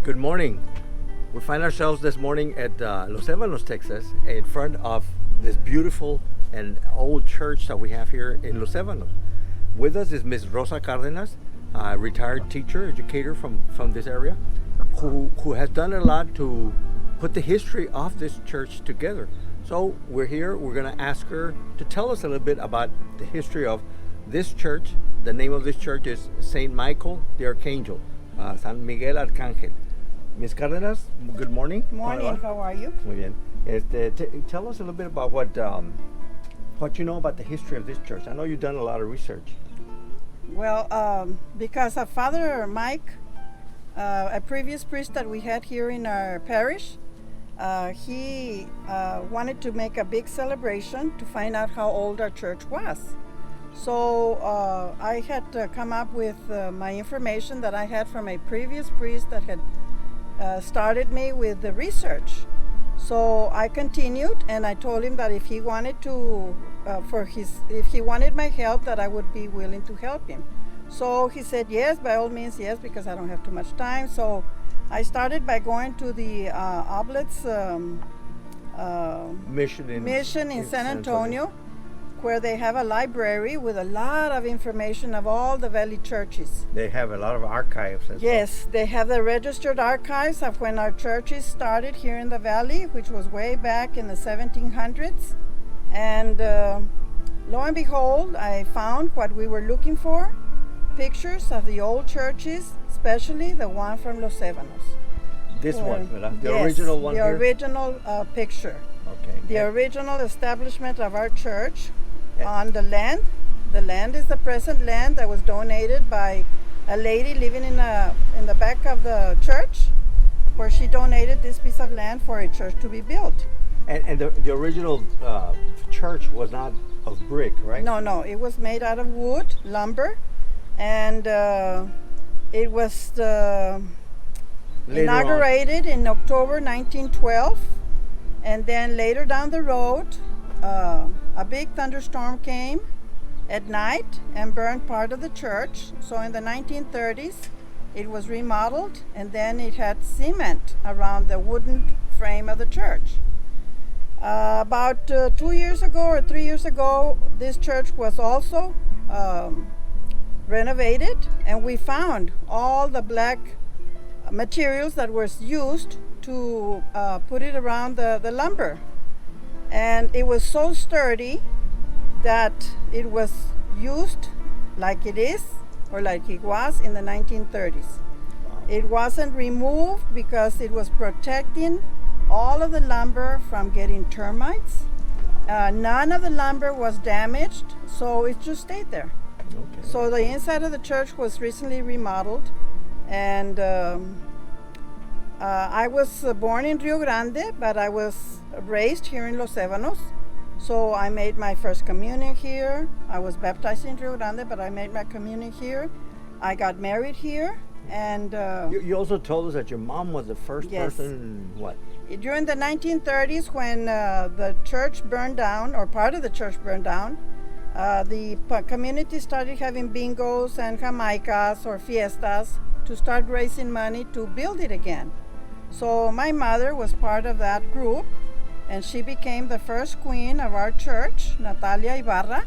Good morning. We find ourselves this morning at Los Ebanos, Texas, in front of this beautiful and old church that we have here in Los Ebanos. With us is Miss Rosa Cardenas, a retired teacher, educator from this area, who has done a lot to put the history of this church together. So we're here, we're going to ask her to tell us a little bit about the history of this church. The name of this church is St. Michael the Archangel, San Miguel Arcángel. Ms. Cardenas, good morning. Morning, how are you? Muy bien. Tell us a little bit about what you know about the history of this church. I know you've done a lot of research. Well, because of Father Mike, a previous priest that we had here in our parish, he wanted to make a big celebration to find out how old our church was. So I had to come up with my information that I had from a previous priest that had started me with the research. So I continued, and I told him that if he wanted to, if he wanted my help, that I would be willing to help him. So he said yes, by all means, yes, because I don't have too much time. So I started by going to the Oblate's mission in San Antonio, where they have a library with a lot of information of all the valley churches. They have a lot of archives. Yes, they have the registered archives of when our churches started here in the valley, which was way back in the 1700s. And lo and behold, I found what we were looking for, pictures of the old churches, especially the one from Los Ebanos. This one, ¿verdad? The yes, original one the here? original picture. Okay. The original establishment of our church on the land. The land is the present land that was donated by a lady living in the back of the church, where she donated this piece of land for a church to be built. And the original church was not of brick, right? No, it was made out of wood, lumber, and it was inaugurated in October 1912. And then later down the road, a big thunderstorm came at night and burned part of the church. So in the 1930s, it was remodeled, and then it had cement around the wooden frame of the church. About 2 years ago or 3 years ago, this church was also renovated, and we found all the black materials that was used to put it around the lumber. And it was so sturdy that it was used like it is, or like it was in the 1930s. It wasn't removed because it was protecting all of the lumber from getting termites. None of the lumber was damaged, so it just stayed there. Okay. So the inside of the church was recently remodeled, and I was born in Rio Grande, but I was raised here in Los Ebanos. So I made my first communion here. I was baptized in Rio Grande, but I made my communion here. I got married here, and you also told us that your mom was the first person. What? During the 1930s, when the church burned down, or part of the church burned down, the community started having bingos and jamaicas or fiestas to start raising money to build it again. So my mother was part of that group, and she became the first queen of our church, Natalia Ibarra.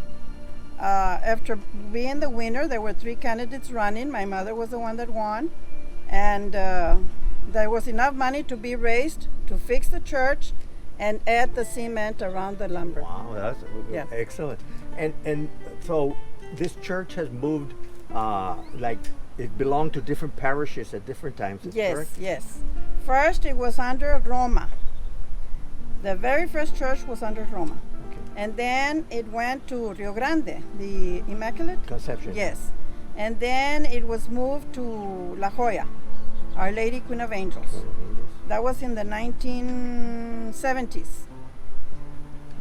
After being the winner, there were 3 candidates running. My mother was the one that won, and there was enough money to be raised to fix the church and add the cement around the lumber. Wow, that's excellent. And so this church has moved, like it belonged to different parishes at different times. Correct? Yes. First, it was under Roma. The very first church was under Roma. Okay. And then it went to Rio Grande, the Immaculate Conception. Yes. And then it was moved to La Jolla, Our Lady Queen of Angels. That was in the 1970s.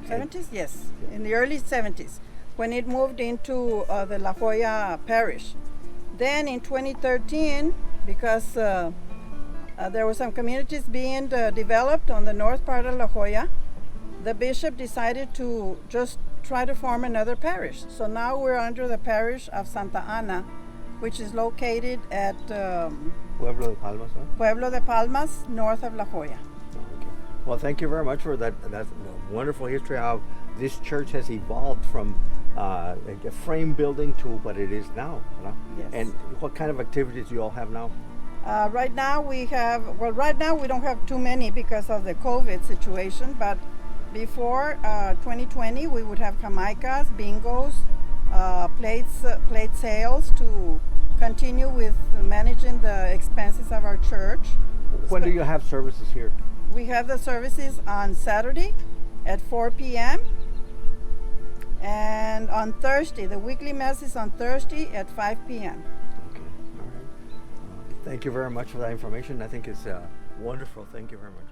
70s? Yes. In the early 70s, when it moved into the La Jolla parish. Then in 2013, because there were some communities being developed on the north part of La Jolla, the bishop decided to just try to form another parish. So now we're under the parish of Santa Ana, which is located at Pueblo de Palmas, huh? Pueblo de Palmas, north of La Joya. Okay. Well, thank you very much for that wonderful history, how this church has evolved from a frame building to what it is now. You know? Yes. And what kind of activities do you all have now? Right now we don't have too many because of the COVID situation, but before 2020 we would have Jamaicas, bingos, plate sales to continue with managing the expenses of our church. When do you have services here? We have the services on Saturday at 4 p.m. and on Thursday, the weekly mass is on Thursday at 5 p.m. Okay, all right. Thank you very much for that information. I think it's wonderful. Thank you very much.